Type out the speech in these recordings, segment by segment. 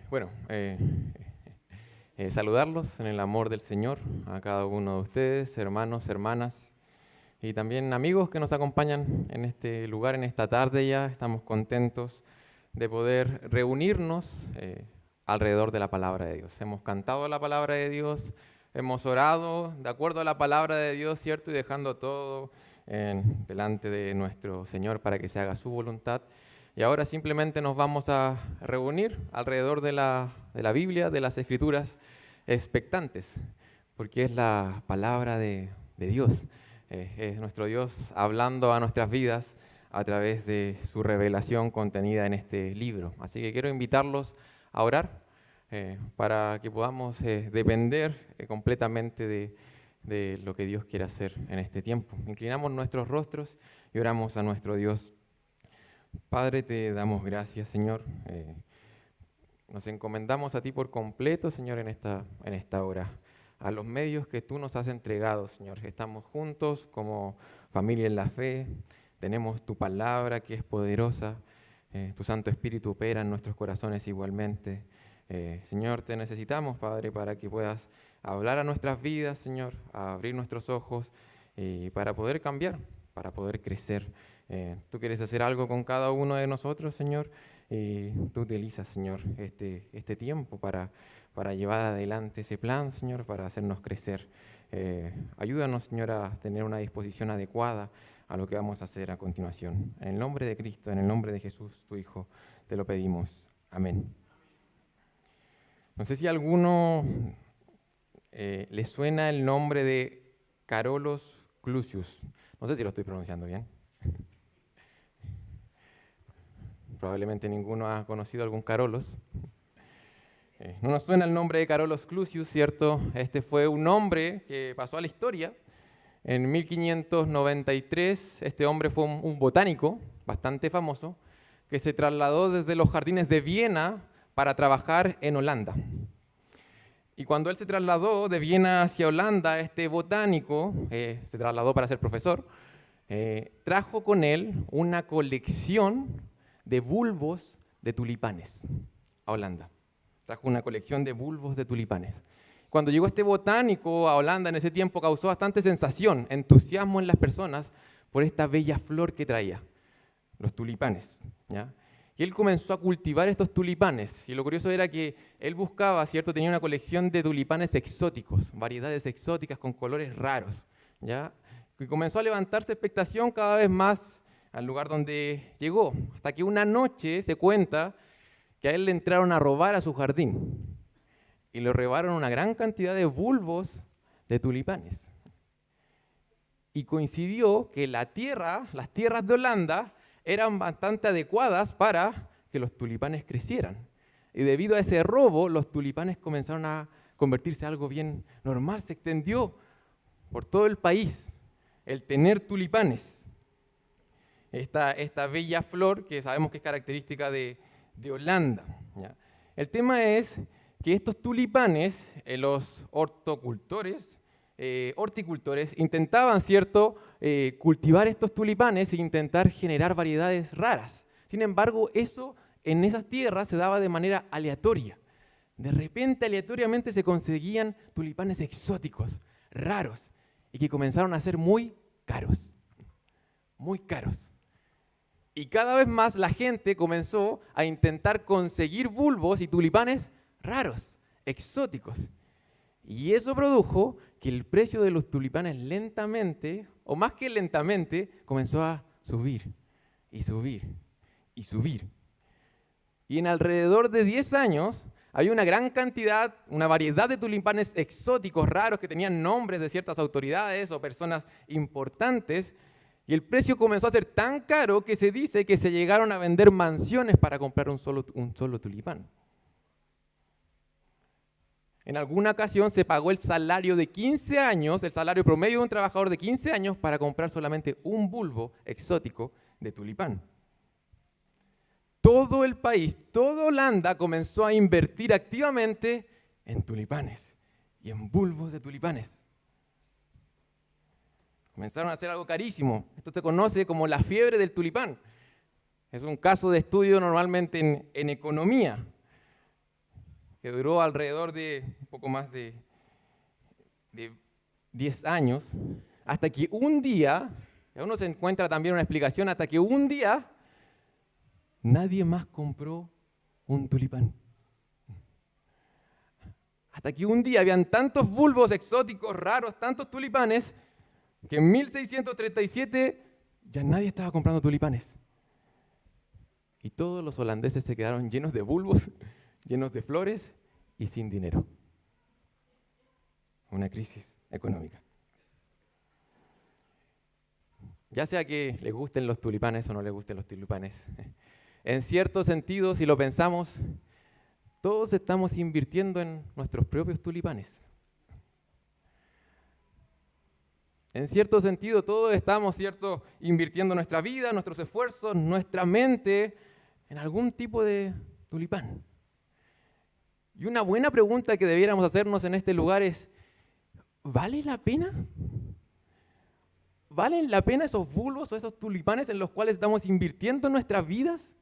Bueno, saludarlos en el amor del Señor, a cada uno de ustedes, hermanos, hermanas, y también amigos que nos acompañan en este lugar, en esta tarde ya. Estamos contentos de poder reunirnos alrededor de la palabra de Dios. Hemos cantado la palabra de Dios, hemos orado de acuerdo a la palabra de Dios, ¿cierto? Y dejando todo delante de nuestro Señor para que se haga su voluntad. Y ahora simplemente nos vamos a reunir alrededor de la Biblia, de las Escrituras, expectantes, porque es la palabra de Dios. Es nuestro Dios hablando a nuestras vidas a través de su revelación contenida en este libro. Así que quiero invitarlos a orar para que podamos depender completamente de lo que Dios quiere hacer en este tiempo. Inclinamos nuestros rostros y oramos a nuestro Dios. Padre, te damos gracias, Señor. Nos encomendamos a ti por completo, Señor, en esta hora. A los medios que tú nos has entregado, Señor. Estamos juntos como familia en la fe. Tenemos tu palabra que es poderosa. Tu Santo Espíritu opera en nuestros corazones igualmente. Señor, te necesitamos, Padre, para que puedas hablar a nuestras vidas, Señor, a abrir nuestros ojos para poder cambiar, para poder crecer. Tú quieres hacer algo con cada uno de nosotros, Señor, y tú utilizas, Señor, este tiempo para llevar adelante ese plan, Señor, para hacernos crecer. Ayúdanos, Señor, a tener una disposición adecuada a lo que vamos a hacer a continuación. En el nombre de Cristo, en el nombre de Jesús, tu Hijo, te lo pedimos. Amén. No sé si a alguno le suena el nombre de Carolus Clusius. No sé si lo estoy pronunciando bien. Probablemente ninguno ha conocido algún Carolus. No nos suena el nombre de Carolus Clusius, ¿cierto? Este fue un hombre que pasó a la historia. En 1593, este hombre fue un botánico bastante famoso que se trasladó desde los jardines de Viena para trabajar en Holanda. Y cuando él se trasladó de Viena hacia Holanda, este botánico se trasladó para ser profesor, trajo con él una colección de bulbos de tulipanes a Holanda. Trajo una colección de bulbos de tulipanes. Cuando llegó este botánico a Holanda en ese tiempo causó bastante sensación, entusiasmo en las personas por esta bella flor que traía, los tulipanes, ¿ya? Y él comenzó a cultivar estos tulipanes. Y lo curioso era que él buscaba, ¿cierto? Tenía una colección de tulipanes exóticos, variedades exóticas con colores raros, ¿ya? Y comenzó a levantarse expectación cada vez más al lugar donde llegó, hasta que una noche se cuenta que a él le entraron a robar a su jardín y le robaron una gran cantidad de bulbos de tulipanes. Y coincidió que las tierras de Holanda eran bastante adecuadas para que los tulipanes crecieran. Y debido a ese robo, los tulipanes comenzaron a convertirse en algo bien normal, se extendió por todo el país el tener tulipanes. Esta bella flor que sabemos que es característica de Holanda, ¿ya? El tema es que estos tulipanes, los horticultores, intentaban, ¿cierto?, cultivar estos tulipanes e intentar generar variedades raras. Sin embargo, eso en esas tierras se daba de manera aleatoria. De repente, aleatoriamente se conseguían tulipanes exóticos, raros, y que comenzaron a ser muy caros. Muy caros. Y cada vez más la gente comenzó a intentar conseguir bulbos y tulipanes raros, exóticos. Y eso produjo que el precio de los tulipanes lentamente, o más que lentamente, comenzó a subir y subir y subir. Y en alrededor de 10 años había una gran cantidad, una variedad de tulipanes exóticos, raros, que tenían nombres de ciertas autoridades o personas importantes. Y el precio comenzó a ser tan caro que se dice que se llegaron a vender mansiones para comprar un solo tulipán. En alguna ocasión se pagó el salario de 15 años, el salario promedio de un trabajador de 15 años para comprar solamente un bulbo exótico de tulipán. Todo el país, toda Holanda comenzó a invertir activamente en tulipanes y en bulbos de tulipanes. Comenzaron a hacer algo carísimo. Esto se conoce como la fiebre del tulipán. Es un caso de estudio normalmente en economía. que duró alrededor de un poco más de 10 años, hasta que un día, y uno se encuentra también una explicación, hasta que un día nadie más compró un tulipán. Hasta que un día habían tantos bulbos exóticos, raros, tantos tulipanes, que en 1637 ya nadie estaba comprando tulipanes. Y todos los holandeses se quedaron llenos de bulbos, llenos de flores y sin dinero. Una crisis económica. Ya sea que les gusten los tulipanes o no les gusten los tulipanes, en cierto sentido, si lo pensamos, todos estamos invirtiendo en nuestros propios tulipanes. En cierto sentido, todos estamos, ¿cierto?, invirtiendo nuestra vida, nuestros esfuerzos, nuestra mente en algún tipo de tulipán. Y una buena pregunta que debiéramos hacernos en este lugar es, ¿vale la pena? ¿Valen la pena esos bulbos o esos tulipanes en los cuales estamos invirtiendo nuestras vidas?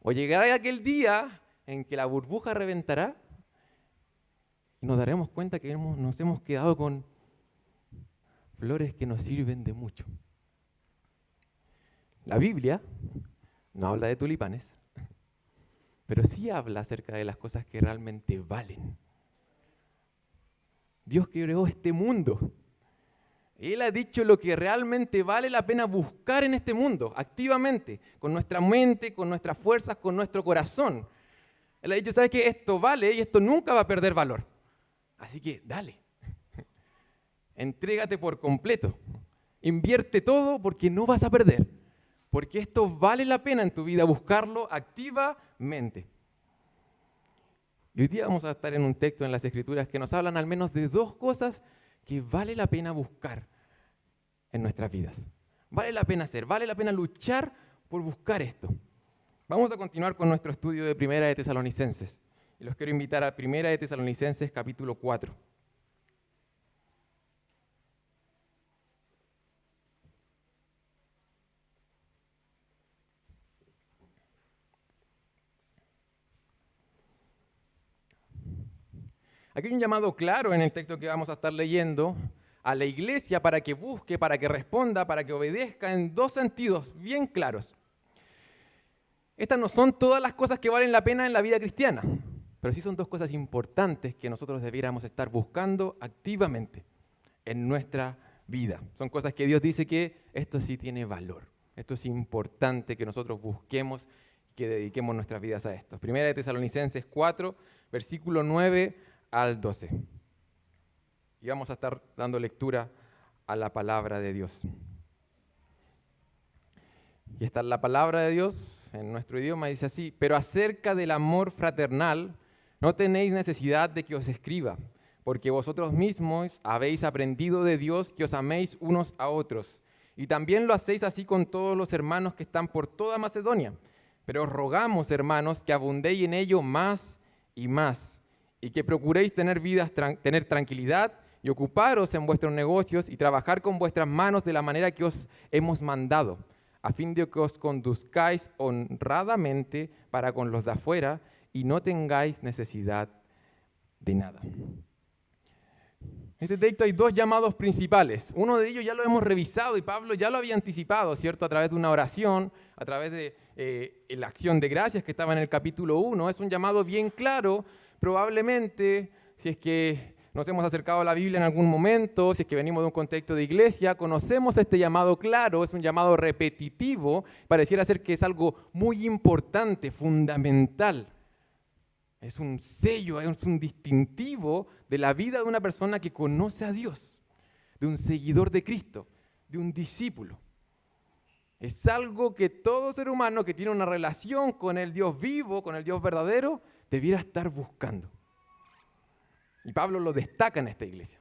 ¿O llegará aquel día en que la burbuja reventará y nos daremos cuenta que nos hemos quedado con flores que nos sirven de mucho? La Biblia no habla de tulipanes, pero sí habla acerca de las cosas que realmente valen. Dios creó este mundo. Él ha dicho lo que realmente vale la pena buscar en este mundo, activamente, con nuestra mente, con nuestras fuerzas, con nuestro corazón. Él ha dicho, ¿sabes qué? Esto vale y esto nunca va a perder valor. Así que dale. Entrégate por completo. Invierte todo porque no vas a perder. Porque esto vale la pena en tu vida buscarlo activamente. Y hoy día vamos a estar en un texto en las Escrituras que nos hablan al menos de dos cosas que vale la pena buscar en nuestras vidas. Vale la pena hacer, vale la pena luchar por buscar esto. Vamos a continuar con nuestro estudio de Primera de Tesalonicenses. Y los quiero invitar a Primera de Tesalonicenses, capítulo 4. Aquí hay un llamado claro en el texto que vamos a estar leyendo a la iglesia para que busque, para que responda, para que obedezca en dos sentidos bien claros. Estas no son todas las cosas que valen la pena en la vida cristiana, pero sí son dos cosas importantes que nosotros debiéramos estar buscando activamente en nuestra vida. Son cosas que Dios dice que esto sí tiene valor. Esto es importante que nosotros busquemos y que dediquemos nuestras vidas a esto. Primera de Tesalonicenses 4, versículo 9 al 12. Y vamos a estar dando lectura a la palabra de Dios. Y esta es la palabra de Dios en nuestro idioma, dice así: pero acerca del amor fraternal no tenéis necesidad de que os escriba, porque vosotros mismos habéis aprendido de Dios que os améis unos a otros. Y también lo hacéis así con todos los hermanos que están por toda Macedonia. Pero os rogamos, hermanos, que abundéis en ello más y más, y que procuréis tener tranquilidad y ocuparos en vuestros negocios y trabajar con vuestras manos de la manera que os hemos mandado, a fin de que os conduzcáis honradamente para con los de afuera y no tengáis necesidad de nada. En este texto hay dos llamados principales. Uno de ellos ya lo hemos revisado y Pablo ya lo había anticipado, ¿cierto? A través de una oración, a través de la acción de gracias que estaba en el capítulo 1. Es un llamado bien claro. Probablemente, si es que nos hemos acercado a la Biblia en algún momento, si es que venimos de un contexto de iglesia, conocemos este llamado claro, es un llamado repetitivo, pareciera ser que es algo muy importante, fundamental. Es un sello, es un distintivo de la vida de una persona que conoce a Dios, de un seguidor de Cristo, de un discípulo. Es algo que todo ser humano que tiene una relación con el Dios vivo, con el Dios verdadero, debiera estar buscando. Y Pablo lo destaca en esta iglesia.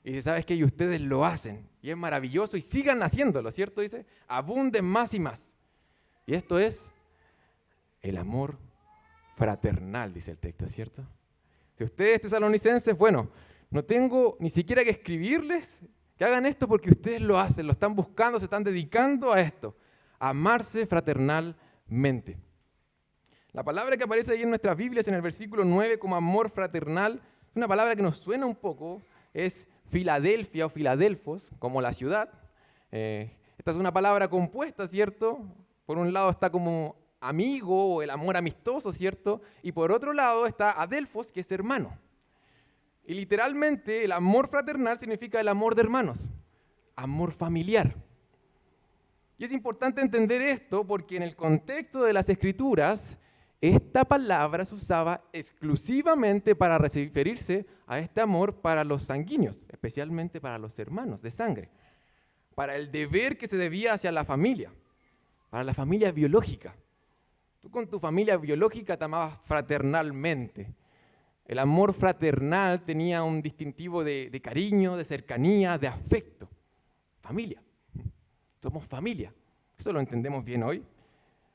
Y dice, ¿sabes qué? Y ustedes lo hacen. Y es maravilloso y sigan haciéndolo, ¿cierto? Dice, abunden más y más. Y esto es el amor fraternal, dice el texto, ¿cierto? Si ustedes tesalonicenses, bueno, no tengo ni siquiera que escribirles que hagan esto porque ustedes lo hacen, lo están buscando, se están dedicando a esto. Amarse fraternalmente. La palabra que aparece ahí en nuestras Biblias en el versículo 9 como amor fraternal es una palabra que nos suena un poco, es Filadelfia o Filadelfos, como la ciudad. Esta es una palabra compuesta, ¿cierto? Por un lado está como amigo o el amor amistoso, ¿cierto? Y por otro lado está adelfos, que es hermano. Y literalmente el amor fraternal significa el amor de hermanos, amor familiar. Y es importante entender esto porque en el contexto de las Escrituras, esta palabra se usaba exclusivamente para referirse a este amor para los sanguíneos, especialmente para los hermanos de sangre, para el deber que se debía hacia la familia, para la familia biológica. Tú con tu familia biológica te amabas fraternalmente. El amor fraternal tenía un distintivo de cariño, de cercanía, de afecto. Familia. Somos familia. Eso lo entendemos bien hoy.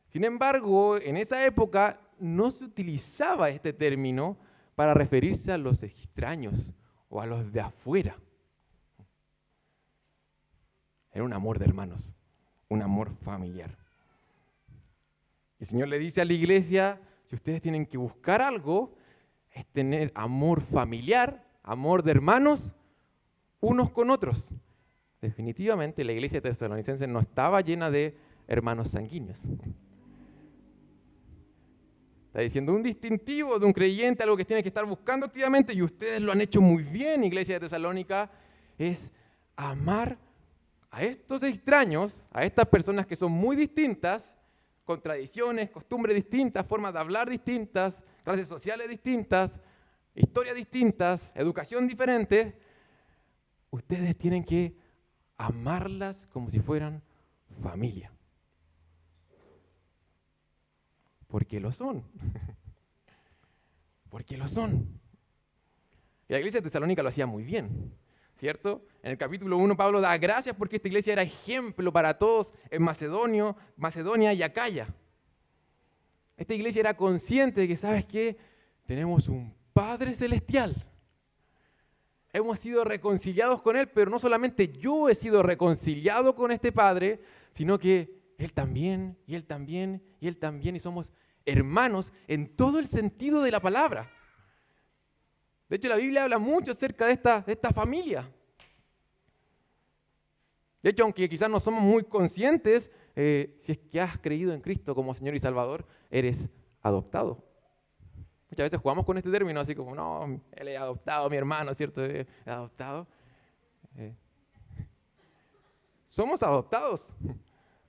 Sin embargo, en esa época no se utilizaba este término para referirse a los extraños o a los de afuera. Era un amor de hermanos, un amor familiar. El Señor le dice a la iglesia, si ustedes tienen que buscar algo, es tener amor familiar, amor de hermanos, unos con otros. Definitivamente la iglesia tesalonicense no estaba llena de hermanos sanguíneos. Está diciendo un distintivo de un creyente, algo que tiene que estar buscando activamente, y ustedes lo han hecho muy bien, iglesia de Tesalónica, es amar a estos extraños, a estas personas que son muy distintas, con tradiciones, costumbres distintas, formas de hablar distintas, clases sociales distintas, historias distintas, educación diferente. Ustedes tienen que amarlas como si fueran familia. Porque lo son. Porque lo son. Y la iglesia de Tesalónica lo hacía muy bien, ¿cierto? En el capítulo 1 Pablo da gracias porque esta iglesia era ejemplo para todos en Macedonia y Acaya. Esta iglesia era consciente de que, ¿sabes qué? Tenemos un Padre Celestial. Hemos sido reconciliados con Él, pero no solamente yo he sido reconciliado con este Padre, sino que Él también, y Él también, y Él también, y somos hermanos en todo el sentido de la palabra. De hecho, la Biblia habla mucho acerca de esta familia. De hecho, aunque quizás no somos muy conscientes, si es que has creído en Cristo como Señor y Salvador, eres adoptado. Muchas veces jugamos con este término, así como, no, él es adoptado, mi hermano, ¿cierto? Es adoptado. Somos adoptados.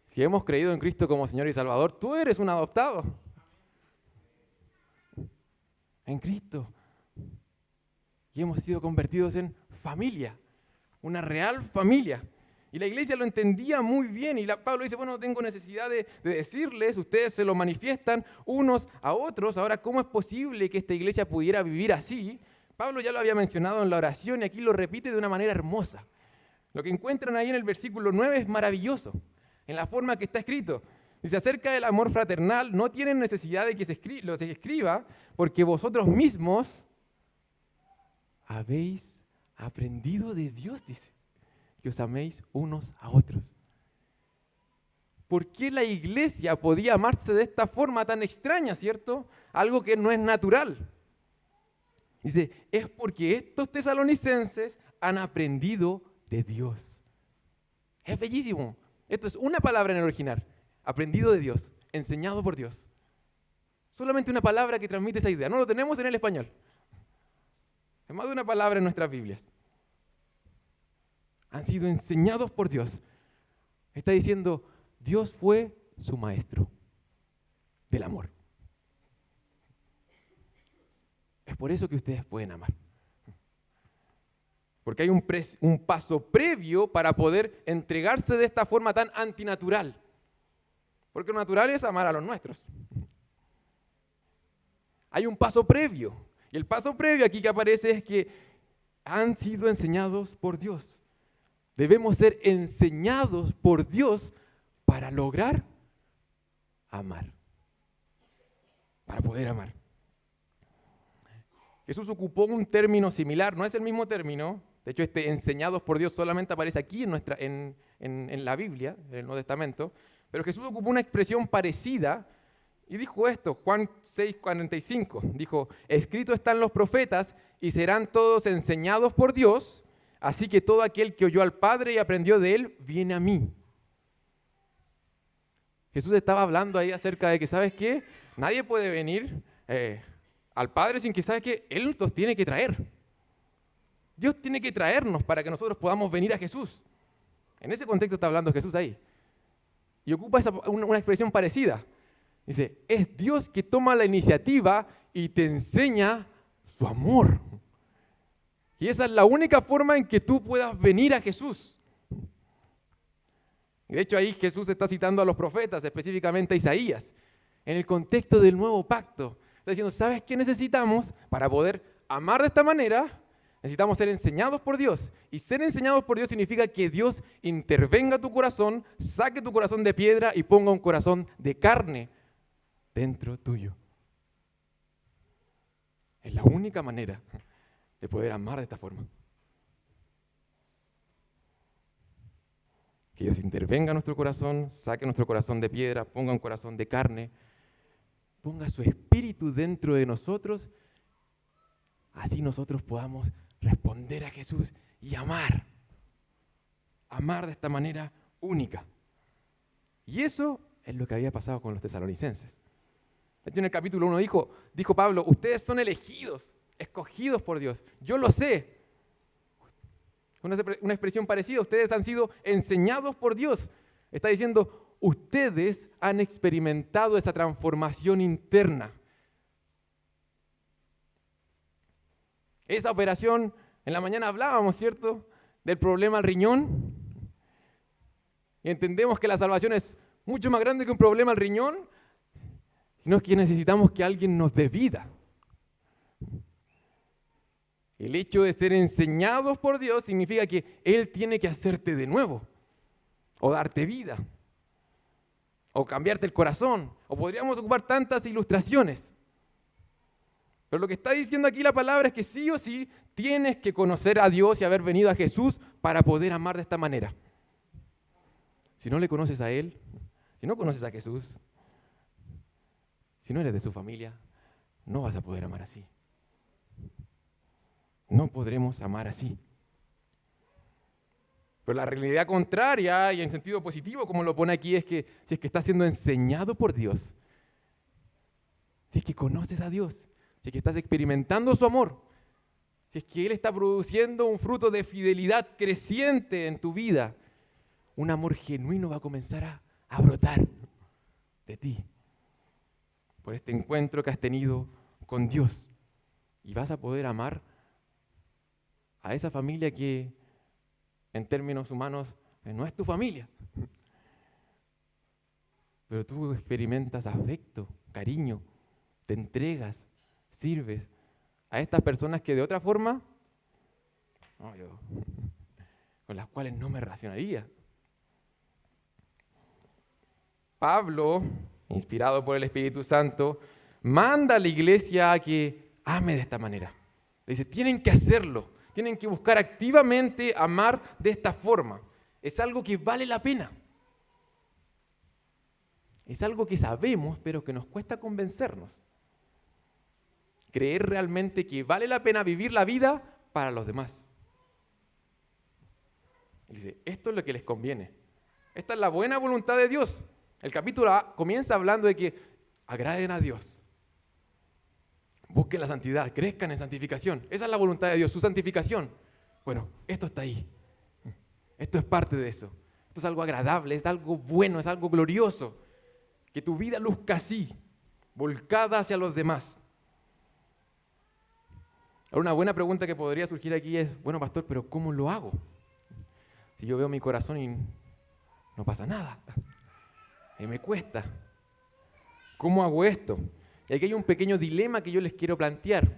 Si hemos creído en Cristo como Señor y Salvador, tú eres un adoptado. En Cristo. Y hemos sido convertidos en familia, una real familia. Y la iglesia lo entendía muy bien. Y Pablo dice, bueno, no tengo necesidad de decirles, ustedes se lo manifiestan unos a otros. Ahora, ¿cómo es posible que esta iglesia pudiera vivir así? Pablo ya lo había mencionado en la oración y aquí lo repite de una manera hermosa. Lo que encuentran ahí en el versículo 9 es maravilloso, en la forma que está escrito. Dice, acerca del amor fraternal, no tienen necesidad de que se escriba, porque vosotros mismos habéis aprendido de Dios, dice, que os améis unos a otros. ¿Por qué la iglesia podía amarse de esta forma tan extraña, cierto? Algo que no es natural. Dice, es porque estos tesalonicenses han aprendido de Dios. Es bellísimo. Esto es una palabra en el original. Aprendido de Dios, enseñado por Dios. Solamente una palabra que transmite esa idea. No lo tenemos en el español. Es más de una palabra en nuestras Biblias. Han sido enseñados por Dios. Está diciendo, Dios fue su maestro del amor. Es por eso que ustedes pueden amar. Porque hay un paso previo para poder entregarse de esta forma tan antinatural. Porque lo natural es amar a los nuestros. Hay un paso previo. Y el paso previo aquí que aparece es que han sido enseñados por Dios. Debemos ser enseñados por Dios para lograr amar. Para poder amar. Jesús ocupó un término similar, no es el mismo término. De hecho, este enseñados por Dios solamente aparece aquí en la Biblia, en el Nuevo Testamento. Pero Jesús ocupó una expresión parecida Y dijo esto, Juan 6:45, dijo, escrito están los profetas y serán todos enseñados por Dios, así que todo aquel que oyó al Padre y aprendió de Él, viene a mí. Jesús estaba hablando ahí acerca de que, ¿sabes qué? Nadie puede venir al Padre sin que, ¿sabes qué? Él nos tiene que traer. Dios tiene que traernos para que nosotros podamos venir a Jesús. En ese contexto está hablando Jesús ahí. Y ocupa una expresión parecida. Dice, es Dios que toma la iniciativa y te enseña su amor. Y esa es la única forma en que tú puedas venir a Jesús. Y de hecho ahí Jesús está citando a los profetas, específicamente a Isaías, en el contexto del nuevo pacto. Está diciendo, ¿sabes qué necesitamos para poder amar de esta manera? Necesitamos ser enseñados por Dios. Y ser enseñados por Dios significa que Dios intervenga tu corazón, saque tu corazón de piedra y ponga un corazón de carne dentro tuyo. Es la única manera de poder amar de esta forma. Que Dios intervenga en nuestro corazón, saque nuestro corazón de piedra, ponga un corazón de carne, ponga su espíritu dentro de nosotros, así nosotros podamos responder a Jesús y amar. Amar de esta manera única. Y eso es lo que había pasado con los tesalonicenses. De hecho, en el capítulo 1 dijo Pablo, ustedes son elegidos, escogidos por Dios. Yo lo sé. Una expresión parecida, ustedes han sido enseñados por Dios. Está diciendo, ustedes han experimentado esa transformación interna. Esa operación, en la mañana hablábamos, ¿cierto?, del problema al riñón. Y entendemos que la salvación es mucho más grande que un problema al riñón, sino que necesitamos que alguien nos dé vida. El hecho de ser enseñados por Dios significa que Él tiene que hacerte de nuevo, o darte vida, o cambiarte el corazón, o podríamos ocupar tantas ilustraciones. Pero lo que está diciendo aquí la palabra es que sí o sí tienes que conocer a Dios y haber venido a Jesús para poder amar de esta manera. Si no le conoces a Él, si no conoces a Jesús, si no eres de su familia, no vas a poder amar así. No podremos amar así. Pero la realidad contraria y en sentido positivo, como lo pone aquí, es que si es que estás siendo enseñado por Dios, si es que conoces a Dios, si es que estás experimentando su amor, si es que Él está produciendo un fruto de fidelidad creciente en tu vida, un amor genuino va a comenzar a brotar de ti por este encuentro que has tenido con Dios. Y vas a poder amar a esa familia que en términos humanos no es tu familia. Pero tú experimentas afecto, cariño, te entregas, sirves a estas personas que de otra forma, con las cuales no me relacionaría. Pablo, inspirado por el Espíritu Santo, manda a la iglesia a que ame de esta manera. Le dice, tienen que hacerlo, tienen que buscar activamente amar de esta forma. Es algo que vale la pena. Es algo que sabemos, pero que nos cuesta convencernos. Creer realmente que vale la pena vivir la vida para los demás. Y dice, esto es lo que les conviene. Esta es la buena voluntad de Dios. El capítulo A comienza hablando de que agraden a Dios. Busquen la santidad, crezcan en santificación. Esa es la voluntad de Dios, su santificación. Bueno, esto está ahí. Esto es parte de eso. Esto es algo agradable, es algo bueno, es algo glorioso. Que tu vida luzca así, volcada hacia los demás. Ahora, una buena pregunta que podría surgir aquí es, bueno, pastor, ¿pero cómo lo hago? Si yo veo mi corazón y no pasa nada. Y me cuesta. ¿Cómo hago esto? Y aquí hay un pequeño dilema que yo les quiero plantear.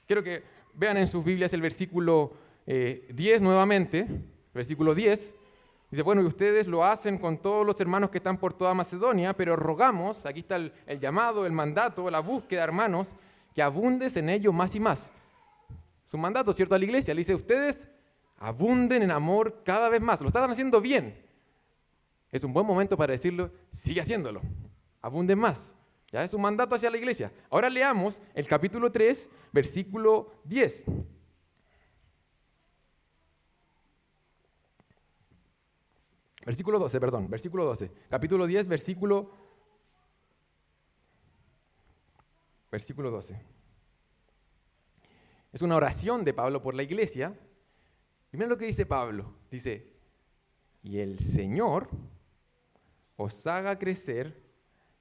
Quiero que vean en sus Biblias el versículo 10 nuevamente. Versículo 10. Dice, bueno, y ustedes lo hacen con todos los hermanos que están por toda Macedonia, pero rogamos, aquí está el llamado, el mandato, la búsqueda, hermanos, que abundes en ello más y más. Es un mandato, ¿cierto?, a la iglesia. Le dice, ustedes abunden en amor cada vez más. Lo están haciendo bien. Es un buen momento para decirlo, sigue haciéndolo. Abunden más. Ya es un mandato hacia la iglesia. Ahora leamos el capítulo 3, versículo 10. Versículo 12. Capítulo 10, versículo 12. Es una oración de Pablo por la iglesia. Y miren lo que dice Pablo. Dice, y el Señor os haga crecer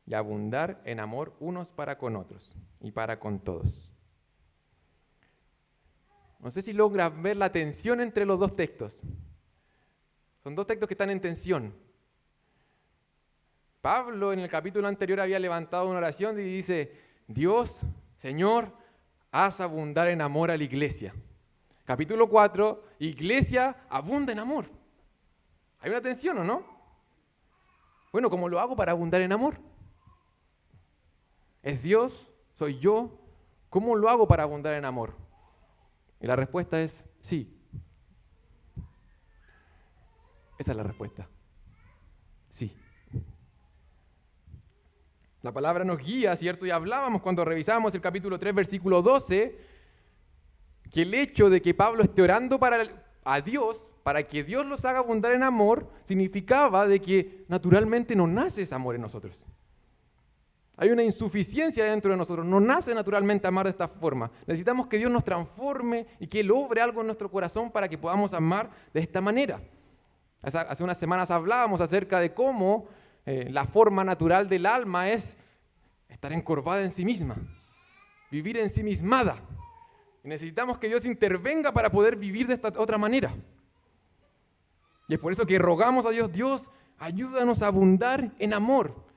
y abundar en amor unos para con otros y para con todos. No sé si logran ver la tensión entre los dos textos. Son dos textos que están en tensión. Pablo en el capítulo anterior había levantado una oración y dice, Dios, Señor, haz abundar en amor a la iglesia. Capítulo 4, iglesia, abunda en amor. ¿Hay una tensión o no? Bueno, ¿cómo lo hago para abundar en amor? ¿Es Dios? ¿Soy yo? ¿Cómo lo hago para abundar en amor? Y la respuesta es sí. Esa es la respuesta. Sí. La palabra nos guía, ¿cierto? Y hablábamos cuando revisábamos el capítulo 3, versículo 12, que el hecho de que Pablo esté orando a Dios, para que Dios los haga abundar en amor, significaba de que naturalmente no nace ese amor en nosotros. Hay una insuficiencia dentro de nosotros, no nace naturalmente amar de esta forma. Necesitamos que Dios nos transforme y que Él obre algo en nuestro corazón para que podamos amar de esta manera. Hace unas semanas hablábamos acerca de cómo la forma natural del alma es estar encorvada en sí misma, vivir ensimismada. Y necesitamos que Dios intervenga para poder vivir de esta otra manera. Y es por eso que rogamos a Dios, Dios, ayúdanos a abundar en amor.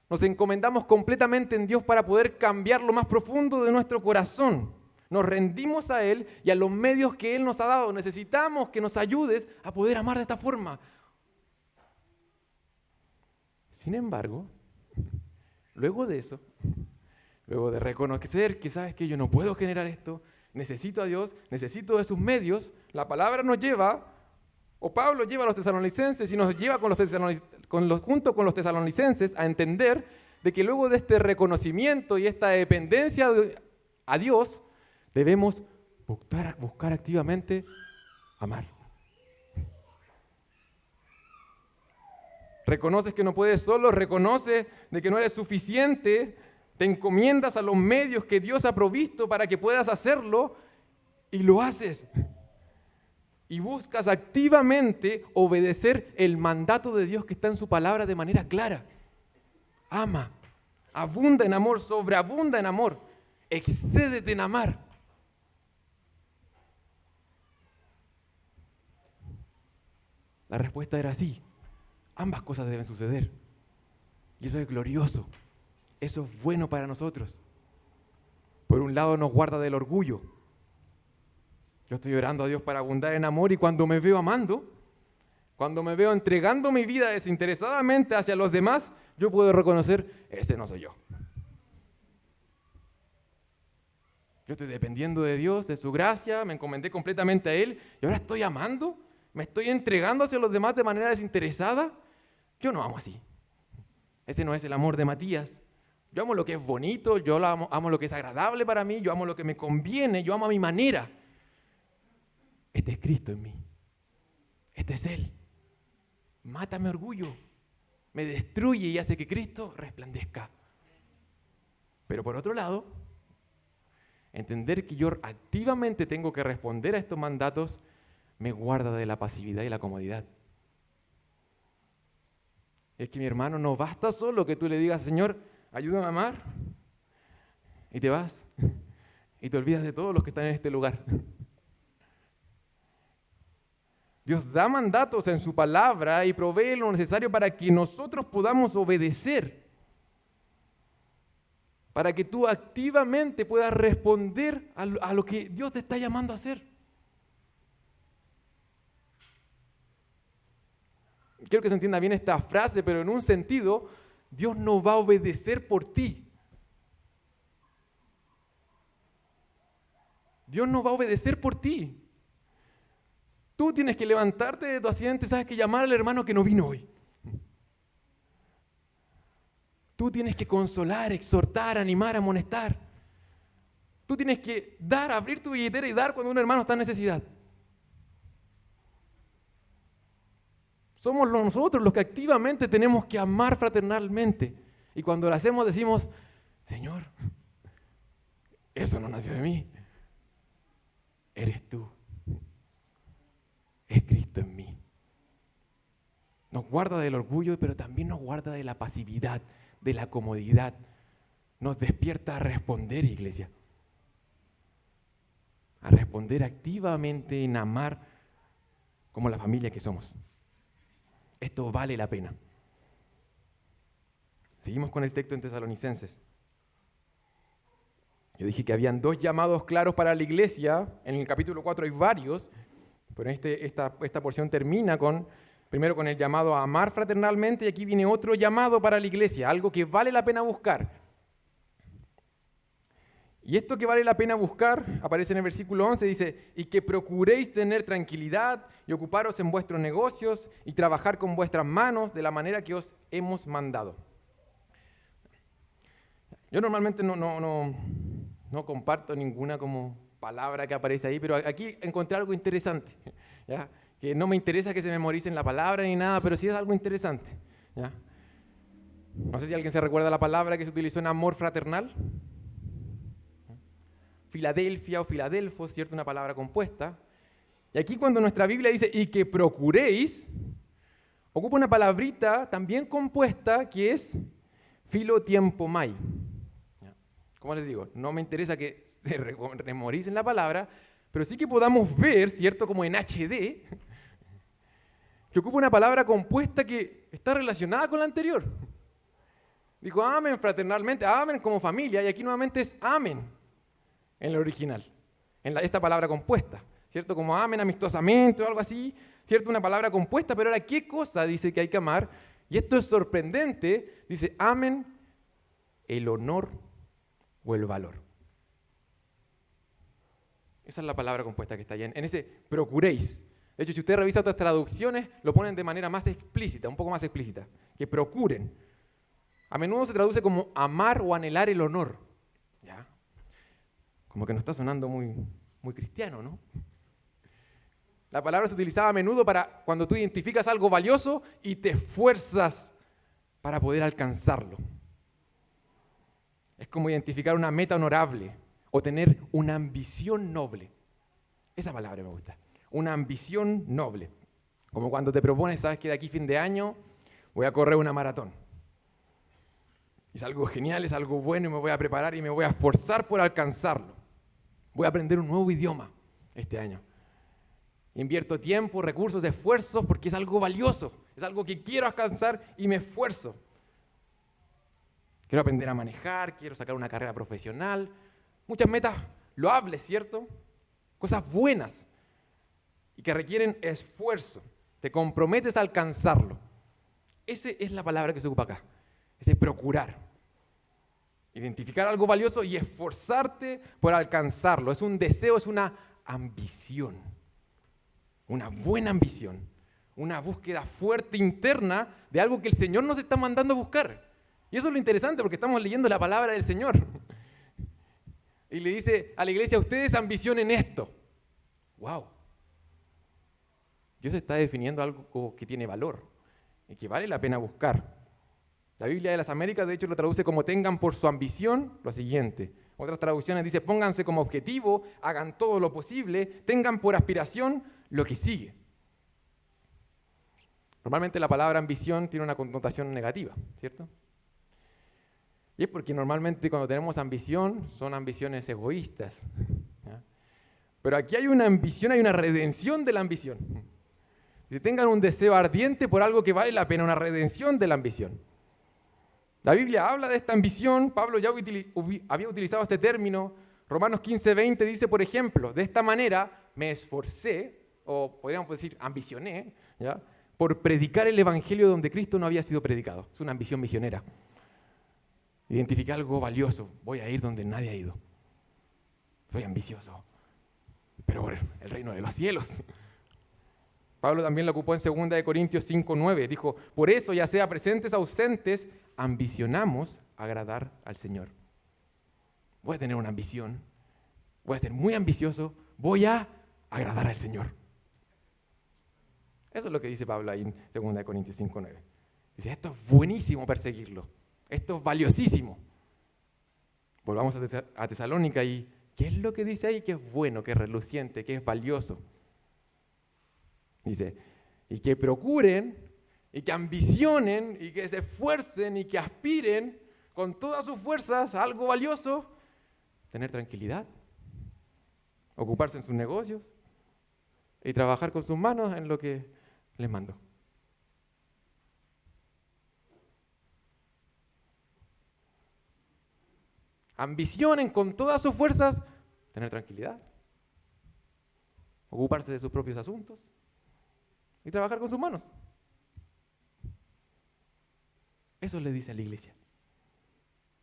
Nos encomendamos completamente en Dios para poder cambiar lo más profundo de nuestro corazón. Nos rendimos a Él y a los medios que Él nos ha dado. Necesitamos que nos ayudes a poder amar de esta forma. Sin embargo, luego de eso, luego de reconocer que sabes que yo no puedo generar esto, necesito a Dios, necesito de sus medios, la palabra nos lleva, o Pablo lleva a los tesalonicenses y nos lleva junto con los tesalonicenses a entender de que luego de este reconocimiento y esta dependencia a Dios, debemos buscar activamente amar. Reconoces que no puedes solo, reconoces de que no eres suficiente, te encomiendas a los medios que Dios ha provisto para que puedas hacerlo y lo haces. Y buscas activamente obedecer el mandato de Dios que está en su palabra de manera clara. Ama, abunda en amor, sobreabunda en amor, excédete en amar. La respuesta era sí. Ambas cosas deben suceder. Y eso es glorioso. Eso es bueno para nosotros. Por un lado nos guarda del orgullo. Yo estoy orando a Dios para abundar en amor y cuando me veo amando, cuando me veo entregando mi vida desinteresadamente hacia los demás, yo puedo reconocer, ese no soy yo. Yo estoy dependiendo de Dios, de su gracia, me encomendé completamente a Él y ahora estoy amando, me estoy entregando hacia los demás de manera desinteresada. Yo no amo así. Ese no es el amor de Matías. Yo amo lo que es bonito, yo amo lo que es agradable para mí, yo amo lo que me conviene, yo amo a mi manera. Este es Cristo en mí. Este es Él. Mata mi orgullo, me destruye y hace que Cristo resplandezca. Pero por otro lado, entender que yo activamente tengo que responder a estos mandatos me guarda de la pasividad y la comodidad. Es que mi hermano, no basta solo que tú le digas, Señor, ayúdame a amar, y te vas, y te olvidas de todos los que están en este lugar. Dios da mandatos en su palabra y provee lo necesario para que nosotros podamos obedecer, para que tú activamente puedas responder a lo que Dios te está llamando a hacer. Quiero que se entienda bien esta frase, pero en un sentido, Dios no va a obedecer por ti. Dios no va a obedecer por ti. Tú tienes que levantarte de tu asiento y sabes que llamar al hermano que no vino hoy. Tú tienes que consolar, exhortar, animar, amonestar. Tú tienes que dar, abrir tu billetera y dar cuando un hermano está en necesidad. Somos nosotros los que activamente tenemos que amar fraternalmente. Y cuando lo hacemos decimos, Señor, eso no nació de mí. Eres tú. Es Cristo en mí. Nos guarda del orgullo, pero también nos guarda de la pasividad, de la comodidad. Nos despierta a responder, iglesia. A responder activamente en amar como la familia que somos. Esto vale la pena. Seguimos con el texto en Tesalonicenses. Yo dije que habían 2 llamados claros para la iglesia. En el capítulo 4 hay varios, pero esta porción termina primero con el llamado a amar fraternalmente, y aquí viene otro llamado para la iglesia, algo que vale la pena buscar. Y esto que vale la pena buscar aparece en el versículo 11, dice, y que procuréis tener tranquilidad y ocuparos en vuestros negocios y trabajar con vuestras manos de la manera que os hemos mandado. Yo normalmente no comparto ninguna como palabra que aparece ahí, pero aquí encontré algo interesante, ¿ya? Que no me interesa que se memoricen la palabra ni nada, pero sí es algo interesante, ¿ya? No sé si alguien se recuerda la palabra que se utilizó en amor fraternal. Filadelfia o Filadelfos, ¿cierto? Una palabra compuesta. Y aquí cuando nuestra Biblia dice, y que procuréis, ocupa una palabrita también compuesta que es filotiempomai. Como les digo, no me interesa que se memoricen la palabra, pero sí que podamos ver, ¿cierto? Como en HD, que ocupa una palabra compuesta que está relacionada con la anterior. Dijo, amen fraternalmente, amen como familia, y aquí nuevamente es amen en el original, esta palabra compuesta, ¿cierto? Como amen amistosamente o algo así, ¿cierto? Una palabra compuesta, pero ahora, ¿qué cosa dice que hay que amar? Y esto es sorprendente, dice, amen el honor o el valor. Esa es la palabra compuesta que está allá en ese procuréis. De hecho, si usted revisa otras traducciones, lo ponen de manera más explícita, un poco más explícita, que procuren. A menudo se traduce como amar o anhelar el honor. ¿Ya? Como que no está sonando muy cristiano, ¿no? La palabra se utilizaba a menudo para cuando tú identificas algo valioso y te esfuerzas para poder alcanzarlo. Es como identificar una meta honorable o tener una ambición noble. Esa palabra me gusta. Una ambición noble. Como cuando te propones, sabes que de aquí fin de año voy a correr una maratón. Es algo genial, es algo bueno y me voy a preparar y me voy a esforzar por alcanzarlo. Voy a aprender un nuevo idioma este año. Invierto tiempo, recursos, esfuerzos porque es algo valioso. Es algo que quiero alcanzar y me esfuerzo. Quiero aprender a manejar, quiero sacar una carrera profesional. Muchas metas loables, ¿cierto? Cosas buenas y que requieren esfuerzo. Te comprometes a alcanzarlo. Esa es la palabra que se ocupa acá. Ese procurar. Identificar algo valioso y esforzarte por alcanzarlo. Es un deseo, es una ambición. Una buena ambición. Una búsqueda fuerte interna de algo que el Señor nos está mandando a buscar. Y eso es lo interesante porque estamos leyendo la palabra del Señor. Y le dice a la iglesia, ustedes ambicionen esto. ¡Wow! Dios está definiendo algo que tiene valor y que vale la pena buscar. La Biblia de las Américas, de hecho, lo traduce como tengan por su ambición lo siguiente. Otras traducciones dice, pónganse como objetivo, hagan todo lo posible, tengan por aspiración lo que sigue. Normalmente la palabra ambición tiene una connotación negativa, ¿cierto? Y es porque normalmente cuando tenemos ambición, son ambiciones egoístas. ¿Ya? Pero aquí hay una ambición, hay una redención de la ambición. Si tengan un deseo ardiente por algo que vale la pena, una redención de la ambición. La Biblia habla de esta ambición, Pablo ya había utilizado este término. Romanos 15:20 dice, por ejemplo, de esta manera me esforcé, o podríamos decir ambicioné, ¿ya? Por predicar el evangelio donde Cristo no había sido predicado. Es una ambición misionera. Identificar algo valioso, voy a ir donde nadie ha ido. Soy ambicioso, pero por el reino de los cielos. Pablo también lo ocupó en 2 Corintios 5:9. Dijo, por eso, ya sea presentes o ausentes, ambicionamos agradar al Señor. Voy a tener una ambición, voy a ser muy ambicioso, voy a agradar al Señor. Eso es lo que dice Pablo ahí en 2 Corintios 5:9. Dice, esto es buenísimo perseguirlo, esto es valiosísimo. Volvamos a Tesalónica y ¿qué es lo que dice ahí? Que es bueno, que es reluciente, que es valioso. Dice, y que procuren, y que ambicionen, y que se esfuercen, y que aspiren con todas sus fuerzas a algo valioso, tener tranquilidad, ocuparse en sus negocios y trabajar con sus manos en lo que les mandó. Ambicionen con todas sus fuerzas tener tranquilidad, ocuparse de sus propios asuntos y trabajar con sus manos. Eso le dice a la iglesia.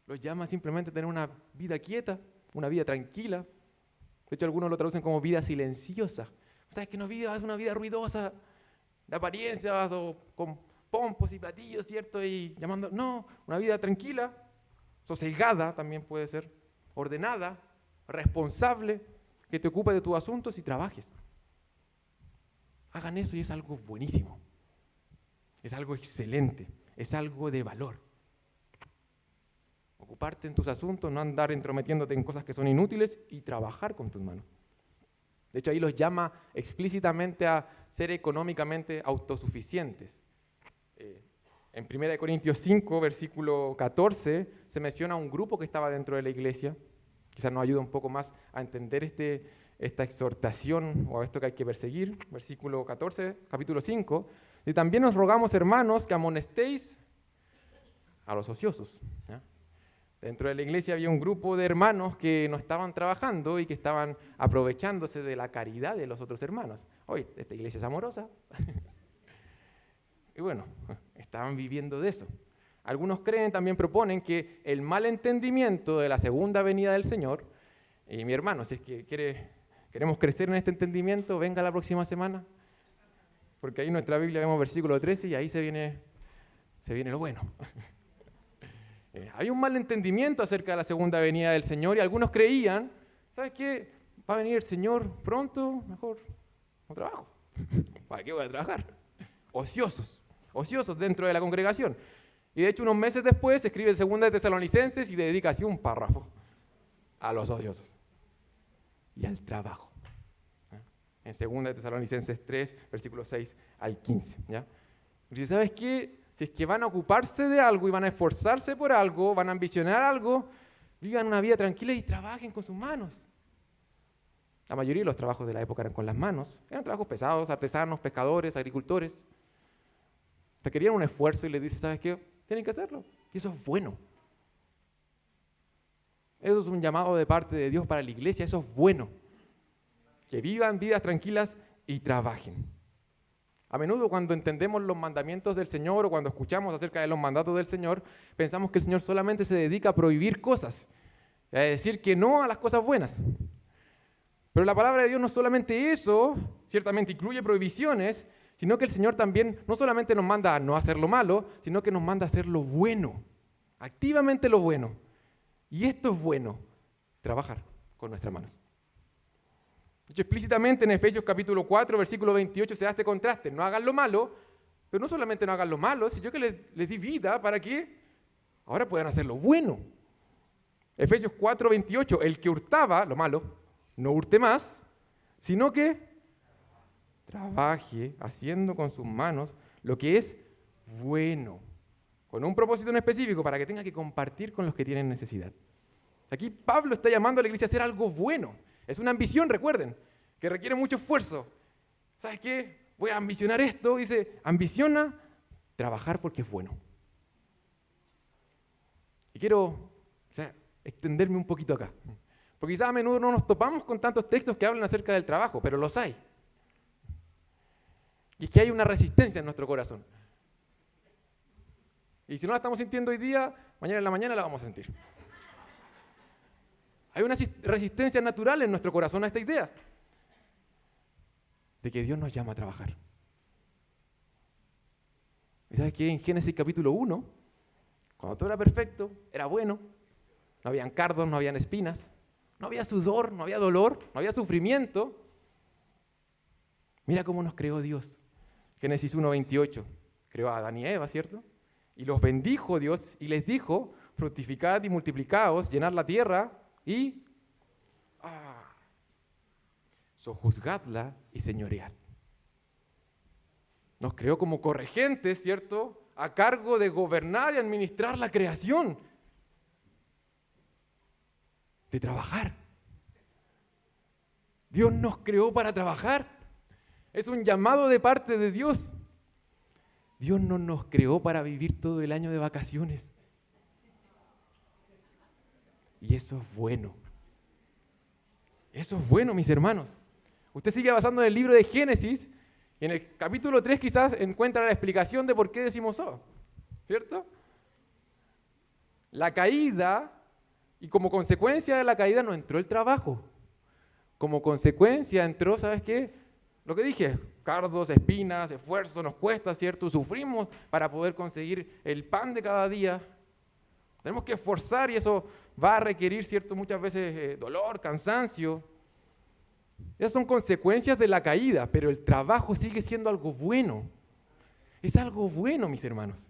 Los llama simplemente a tener una vida quieta, una vida tranquila. De hecho, algunos lo traducen como vida silenciosa. O sea, es que no es una vida ruidosa, de apariencias o con pompos y platillos, ¿cierto? Y llamando, no, una vida tranquila, sosegada también puede ser, ordenada, responsable, que te ocupe de tus asuntos y trabajes. Hagan eso y es algo buenísimo, es algo excelente, es algo de valor. Ocuparte en tus asuntos, no andar entrometiéndote en cosas que son inútiles y trabajar con tus manos. De hecho, ahí los llama explícitamente a ser económicamente autosuficientes. En 1 Corintios 5, versículo 14, se menciona un grupo que estaba dentro de la iglesia. Quizás nos ayuda un poco más a entender esta exhortación o esto que hay que perseguir. Versículo 14, capítulo 5. Y también os rogamos, hermanos, que amonestéis a los ociosos. ¿Ya? Dentro de la iglesia había un grupo de hermanos que no estaban trabajando y que estaban aprovechándose de la caridad de los otros hermanos. Oye, esta iglesia es amorosa. Y bueno, estaban viviendo de eso. Algunos creen, también proponen que el mal entendimiento de la segunda venida del Señor, y mi hermano, si es que queremos crecer en este entendimiento, venga la próxima semana, porque ahí en nuestra Biblia vemos versículo 13 y ahí se viene lo bueno. Hay un mal entendimiento acerca de la segunda venida del Señor y algunos creían, ¿sabes qué? Va a venir el Señor pronto, mejor no trabajo. ¿Para qué voy a trabajar? Ociosos dentro de la congregación. Y de hecho unos meses después escribe 2 Tesalonicenses y dedica así un párrafo a los ociosos y al trabajo. En 2 Tesalonicenses 3, versículos 6 al 15. ¿Ya? Y ¿sabes qué? Si es que van a ocuparse de algo y van a esforzarse por algo, van a ambicionar algo, vivan una vida tranquila y trabajen con sus manos. La mayoría de los trabajos de la época eran con las manos. Eran trabajos pesados, artesanos, pescadores, agricultores. Requerían un esfuerzo y les dice, ¿sabes qué? Tienen que hacerlo. Y eso es bueno. Eso es un llamado de parte de Dios para la iglesia. Eso es bueno. Que vivan vidas tranquilas y trabajen. A menudo cuando entendemos los mandamientos del Señor o cuando escuchamos acerca de los mandatos del Señor, pensamos que el Señor solamente se dedica a prohibir cosas, a decir que no a las cosas buenas. Pero la palabra de Dios no solamente eso, ciertamente incluye prohibiciones, sino que el Señor también no solamente nos manda a no hacer lo malo, sino que nos manda a hacer lo bueno, activamente lo bueno. Y esto es bueno, trabajar con nuestras manos. Dicho explícitamente en Efesios capítulo 4, versículo 28, se da este contraste. No hagan lo malo, pero no solamente no hagan lo malo, sino que les di vida para que ahora puedan hacer lo bueno. Efesios 4, 28, el que hurtaba, lo malo, no hurte más, sino que trabaje haciendo con sus manos lo que es bueno, con un propósito en específico para que tenga que compartir con los que tienen necesidad. Aquí Pablo está llamando a la iglesia a hacer algo bueno. Es una ambición, recuerden, que requiere mucho esfuerzo. ¿Sabes qué? Voy a ambicionar esto. Dice, ambiciona trabajar porque es bueno. Y quiero extenderme un poquito acá. Porque quizás a menudo no nos topamos con tantos textos que hablan acerca del trabajo, pero los hay. Y es que hay una resistencia en nuestro corazón. Y si no la estamos sintiendo hoy día, mañana en la mañana la vamos a sentir. Hay una resistencia natural en nuestro corazón a esta idea de que Dios nos llama a trabajar. ¿Y sabes qué? En Génesis capítulo 1, cuando todo era perfecto, era bueno, no habían cardos, no habían espinas, no había sudor, no había dolor, no había sufrimiento. Mira cómo nos creó Dios. Génesis 1:28, creó a Adán y Eva, ¿cierto? Y los bendijo Dios y les dijo, fructificad y multiplicaos, llenad la tierra y sojuzgadla y señoread. Nos creó como corregentes, ¿cierto?, a cargo de gobernar y administrar la creación, de trabajar. Dios nos creó para trabajar. Es un llamado de parte de Dios. Dios no nos creó para vivir todo el año de vacaciones. Y eso es bueno. Eso es bueno, mis hermanos. Usted sigue avanzando en el libro de Génesis y en el capítulo 3 quizás encuentra la explicación de por qué decimos eso, ¿cierto? La caída, y como consecuencia de la caída no entró el trabajo. Como consecuencia entró, ¿sabes qué? Lo que dije, cardos, espinas, esfuerzo, nos cuesta, ¿cierto? Sufrimos para poder conseguir el pan de cada día. Tenemos que esforzar y eso va a requerir, ¿cierto?, muchas veces dolor, cansancio. Esas son consecuencias de la caída, pero el trabajo sigue siendo algo bueno. Es algo bueno, mis hermanos.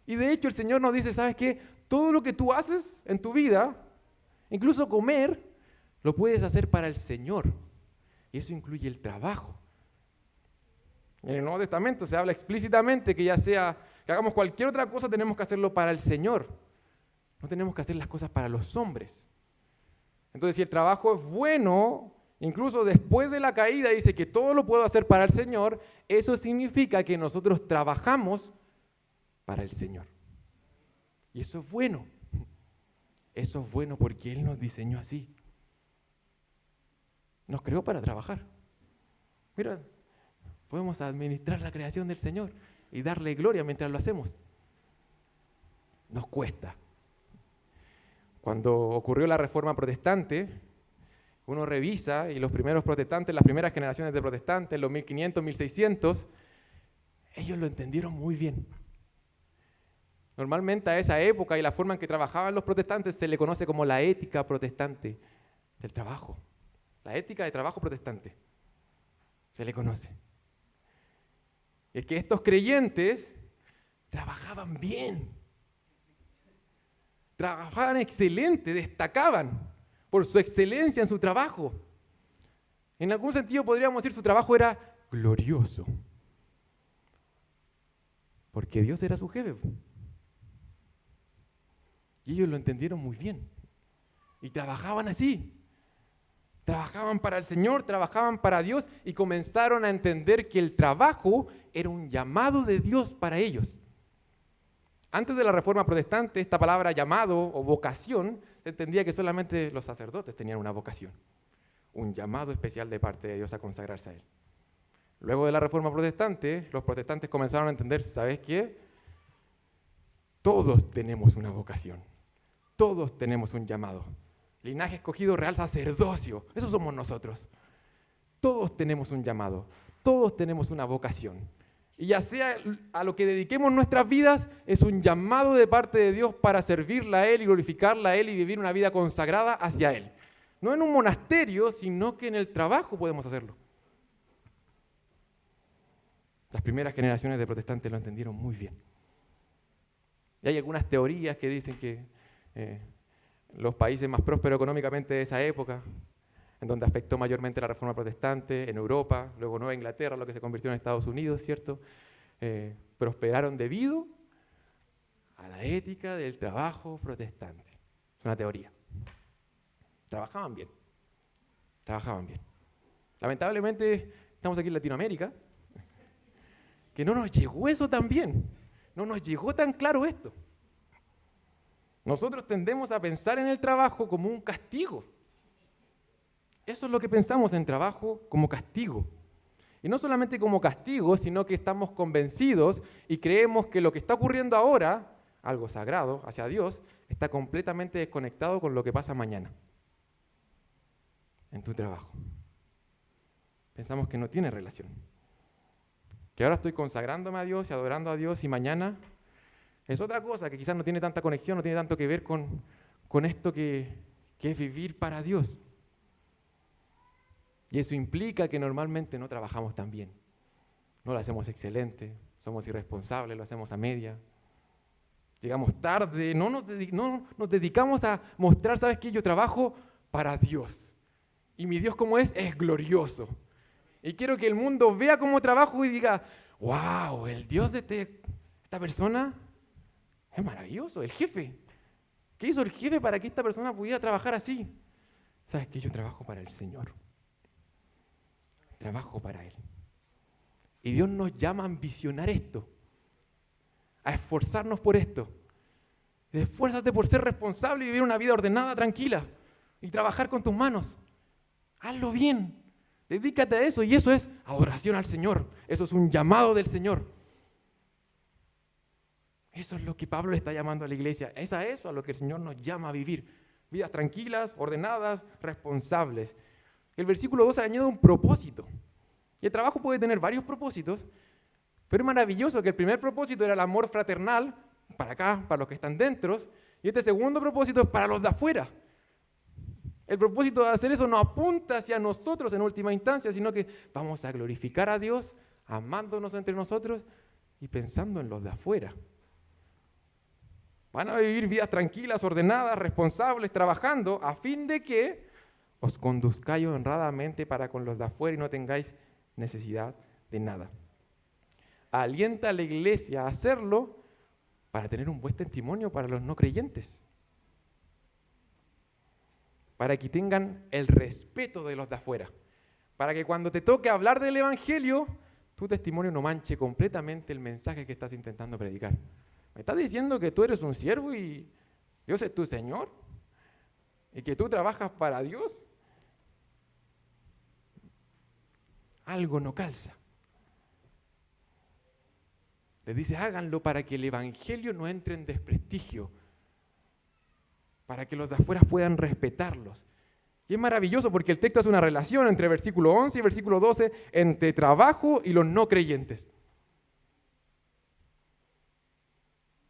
Y de hecho el Señor nos dice, ¿sabes qué? Todo lo que tú haces en tu vida, incluso comer, lo puedes hacer para el Señor. Y eso incluye el trabajo. En el Nuevo Testamento se habla explícitamente que ya sea que hagamos cualquier otra cosa, tenemos que hacerlo para el Señor. No tenemos que hacer las cosas para los hombres. Entonces, si el trabajo es bueno, incluso después de la caída dice que todo lo puedo hacer para el Señor, eso significa que nosotros trabajamos para el Señor. Y eso es bueno. Eso es bueno porque Él nos diseñó así. Nos creó para trabajar. Mira, podemos administrar la creación del Señor y darle gloria mientras lo hacemos. Nos cuesta. Cuando ocurrió la Reforma Protestante, uno revisa y los primeros protestantes, las primeras generaciones de protestantes, los 1500, 1600, ellos lo entendieron muy bien. Normalmente a esa época y la forma en que trabajaban los protestantes se le conoce como la ética protestante del trabajo. La ética de trabajo protestante se le conoce. Es que estos creyentes trabajaban bien, trabajaban excelente, destacaban por su excelencia en su trabajo. En algún sentido podríamos decir su trabajo era glorioso, porque Dios era su jefe. Y ellos lo entendieron muy bien y trabajaban así. Trabajaban para el Señor, trabajaban para Dios y comenzaron a entender que el trabajo era un llamado de Dios para ellos. Antes de la Reforma Protestante, esta palabra llamado o vocación se entendía que solamente los sacerdotes tenían una vocación, un llamado especial de parte de Dios a consagrarse a Él. Luego de la Reforma Protestante, los protestantes comenzaron a entender, ¿sabes qué? Todos tenemos una vocación, todos tenemos un llamado. Linaje escogido, real sacerdocio. Eso somos nosotros. Todos tenemos un llamado. Todos tenemos una vocación. Y ya sea a lo que dediquemos nuestras vidas, es un llamado de parte de Dios para servirla a Él y glorificarla a Él y vivir una vida consagrada hacia Él. No en un monasterio, sino que en el trabajo podemos hacerlo. Las primeras generaciones de protestantes lo entendieron muy bien. Y hay algunas teorías que dicen que los países más prósperos económicamente de esa época, en donde afectó mayormente la Reforma Protestante, en Europa, luego Nueva Inglaterra, lo que se convirtió en Estados Unidos, ¿cierto? Prosperaron debido a la ética del trabajo protestante. Es una teoría. Trabajaban bien. Trabajaban bien. Lamentablemente, estamos aquí en Latinoamérica, que no nos llegó eso tan bien. No nos llegó tan claro esto. Nosotros tendemos a pensar en el trabajo como un castigo. Eso es lo que pensamos en trabajo como castigo. Y no solamente como castigo, sino que estamos convencidos y creemos que lo que está ocurriendo ahora, algo sagrado hacia Dios, está completamente desconectado con lo que pasa mañana en tu trabajo. Pensamos que no tiene relación. que ahora estoy consagrándome a Dios y adorando a Dios y mañana es otra cosa que quizás no tiene tanta conexión, no tiene tanto que ver con esto que es vivir para Dios. Y eso implica que normalmente no trabajamos tan bien, no lo hacemos excelente, somos irresponsables, lo hacemos a media. Llegamos tarde, no nos dedicamos a mostrar, ¿sabes qué? Yo trabajo para Dios. Y mi Dios como es glorioso. Y quiero que el mundo vea cómo trabajo y diga, wow, el Dios de esta persona es maravilloso, el jefe. ¿Qué hizo el jefe para que esta persona pudiera trabajar así? ¿Sabes qué? Yo trabajo para el Señor. Trabajo para Él. Y Dios nos llama a ambicionar esto, a esforzarnos por esto. Esfuérzate por ser responsable y vivir una vida ordenada, tranquila, y trabajar con tus manos. Hazlo bien, dedícate a eso, y eso es adoración al Señor. Eso es un llamado del Señor. Eso es lo que Pablo le está llamando a la iglesia. Es a eso a lo que el Señor nos llama a vivir. Vidas tranquilas, ordenadas, responsables. El versículo 2 añade un propósito. Y el trabajo puede tener varios propósitos, pero es maravilloso que el primer propósito era el amor fraternal, para acá, para los que están dentro, y este segundo propósito es para los de afuera. El propósito de hacer eso no apunta hacia nosotros en última instancia, sino que vamos a glorificar a Dios, amándonos entre nosotros y pensando en los de afuera. Van a vivir vidas tranquilas, ordenadas, responsables, trabajando, a fin de que os conduzcáis honradamente para con los de afuera y no tengáis necesidad de nada. Alienta a la iglesia a hacerlo para tener un buen testimonio para los no creyentes, para que tengan el respeto de los de afuera, para que cuando te toque hablar del Evangelio, tu testimonio no manche completamente el mensaje que estás intentando predicar. ¿Me estás diciendo que tú eres un siervo y Dios es tu Señor? ¿Y que tú trabajas para Dios? Algo no calza. Les dice, háganlo para que el Evangelio no entre en desprestigio, para que los de afuera puedan respetarlos. Y es maravilloso porque el texto hace una relación entre versículo 11 y versículo 12, entre trabajo y los no creyentes.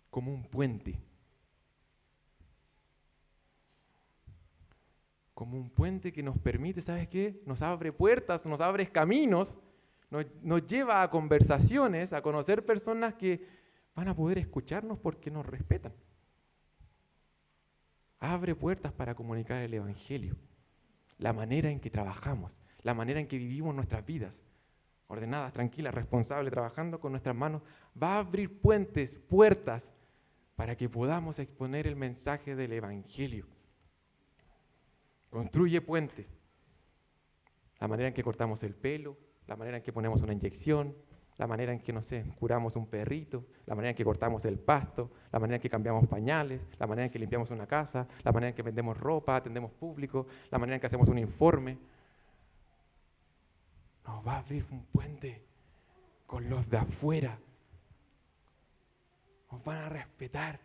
Como un puente. Como un puente que nos permite, ¿sabes qué? Nos abre puertas, nos abre caminos, nos lleva a conversaciones, a conocer personas que van a poder escucharnos porque nos respetan. Abre puertas para comunicar el Evangelio, la manera en que trabajamos, la manera en que vivimos nuestras vidas, ordenadas, tranquilas, responsables, trabajando con nuestras manos, va a abrir puentes, puertas, para que podamos exponer el mensaje del Evangelio. Construye puente. La manera en que cortamos el pelo, la manera en que ponemos una inyección, la manera en que, no sé, curamos un perrito, la manera en que cortamos el pasto, la manera en que cambiamos pañales, la manera en que limpiamos una casa, la manera en que vendemos ropa, atendemos público, la manera en que hacemos un informe. Nos va a abrir un puente con los de afuera. Nos van a respetar.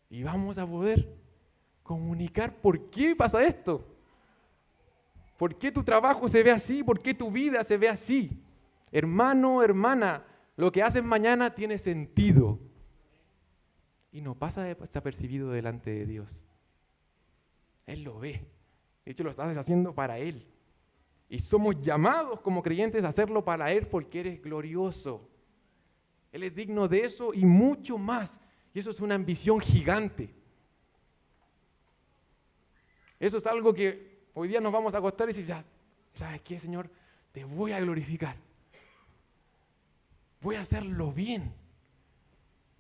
Y vamos a poder comunicar por qué pasa esto. ¿Por qué tu trabajo se ve así? ¿Por qué tu vida se ve así? Hermano, hermana, lo que haces mañana tiene sentido. Y no pasa desapercibido delante de Dios. Él lo ve. De hecho, lo estás haciendo para Él. Y somos llamados como creyentes a hacerlo para Él porque Él es glorioso. Él es digno de eso y mucho más. Y eso es una ambición gigante. Eso es algo que hoy día nos vamos a acostar y decir, ¿sabes qué, Señor? Te voy a glorificar. Voy a hacerlo bien.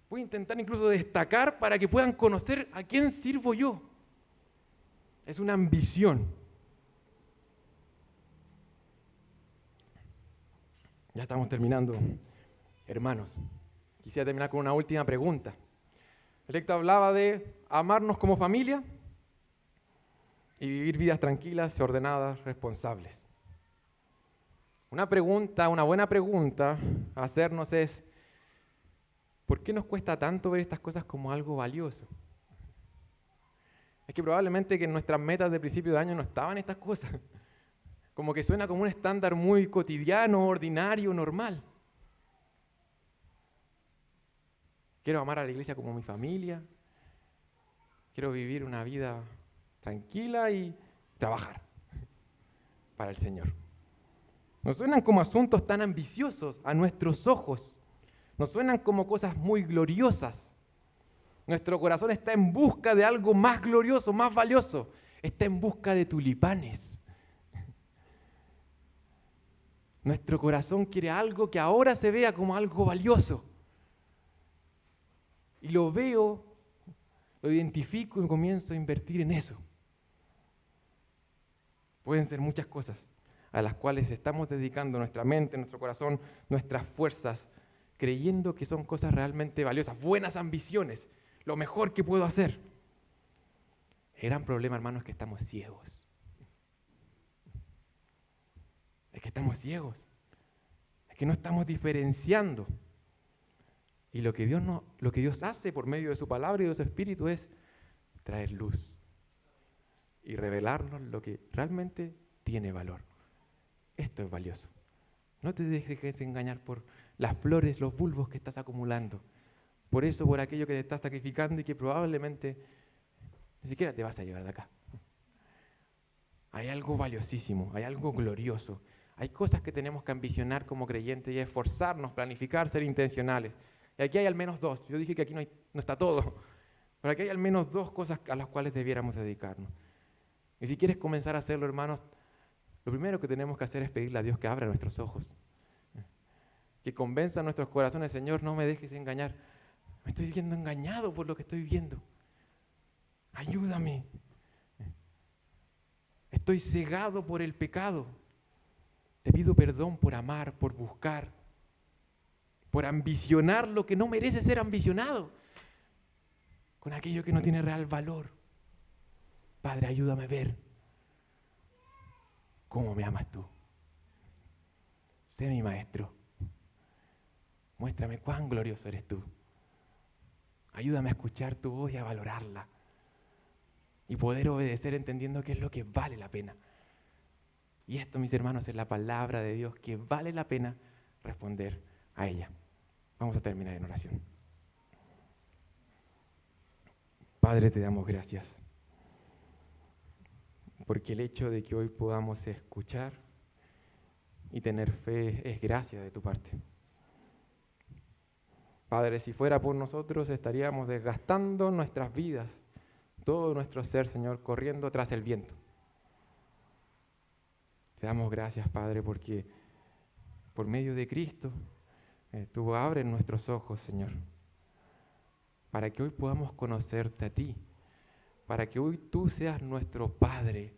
Voy a intentar incluso destacar para que puedan conocer a quién sirvo yo. Es una ambición. Ya estamos terminando. Hermanos, quisiera terminar con una última pregunta. El texto hablaba de amarnos como familia y vivir vidas tranquilas, ordenadas, responsables. Una buena pregunta a hacernos es, ¿por qué nos cuesta tanto ver estas cosas como algo valioso? Es que probablemente que en nuestras metas de principio de año no estaban estas cosas. como que suena como un estándar muy cotidiano, ordinario, normal. Quiero amar a la iglesia como mi familia. Quiero vivir una vida tranquila y trabajar para el Señor. Nos suenan como asuntos tan ambiciosos a nuestros ojos. Nos suenan como cosas muy gloriosas. Nuestro corazón está en busca de algo más glorioso, más valioso. Está en busca de tulipanes. Nuestro corazón quiere algo que ahora se vea como algo valioso. Y lo veo, lo identifico y comienzo a invertir en eso. Pueden ser muchas cosas a las cuales estamos dedicando nuestra mente, nuestro corazón, nuestras fuerzas, creyendo que son cosas realmente valiosas, buenas ambiciones, lo mejor que puedo hacer. El gran problema, hermano, es que estamos ciegos. Es que estamos ciegos. Es que no estamos diferenciando. Y lo que Dios hace por medio de su palabra y de su espíritu es traer luz y revelarnos lo que realmente tiene valor. Esto es valioso. No te dejes engañar por las flores, los bulbos que estás acumulando. Por eso, por aquello que te estás sacrificando y que probablemente ni siquiera te vas a llevar de acá. Hay algo valiosísimo, hay algo glorioso. Hay cosas que tenemos que ambicionar como creyentes y esforzarnos, planificar, ser intencionales. Y aquí hay al menos dos. Yo dije que aquí no está todo. Pero aquí hay al menos dos cosas a las cuales debiéramos dedicarnos. Y si quieres comenzar a hacerlo, hermanos, lo primero que tenemos que hacer es pedirle a Dios que abra nuestros ojos. Que convenza a nuestros corazones, Señor, no me dejes engañar. Me estoy siendo engañado por lo que estoy viendo. Ayúdame. Estoy cegado por el pecado. Te pido perdón por amar, por buscar, por ambicionar lo que no merece ser ambicionado, con aquello que no tiene real valor. Padre, ayúdame a ver cómo me amas tú. Sé mi maestro. Muéstrame cuán glorioso eres tú. Ayúdame a escuchar tu voz y a valorarla. Y poder obedecer entendiendo qué es lo que vale la pena. Y esto, mis hermanos, es la palabra de Dios que vale la pena responder a ella. Vamos a terminar en oración. Padre, te damos gracias. Porque el hecho de que hoy podamos escuchar y tener fe es gracia de tu parte. Padre, si fuera por nosotros estaríamos desgastando nuestras vidas, todo nuestro ser, Señor, corriendo tras el viento. Te damos gracias, Padre, porque por medio de Cristo tú abres nuestros ojos, Señor, para que hoy podamos conocerte a ti, para que hoy tú seas nuestro Padre,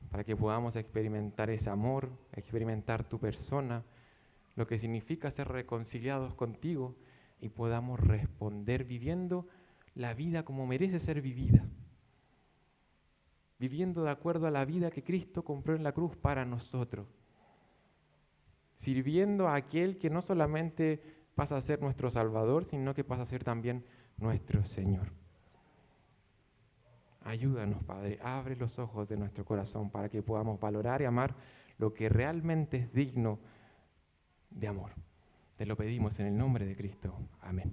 para que podamos experimentar ese amor, experimentar tu persona, lo que significa ser reconciliados contigo y podamos responder viviendo la vida como merece ser vivida, viviendo de acuerdo a la vida que Cristo compró en la cruz para nosotros, sirviendo a aquel que no solamente pasa a ser nuestro Salvador, sino que pasa a ser también nuestro Señor. Ayúdanos, Padre, abre los ojos de nuestro corazón para que podamos valorar y amar lo que realmente es digno de amor. Te lo pedimos en el nombre de Cristo. Amén.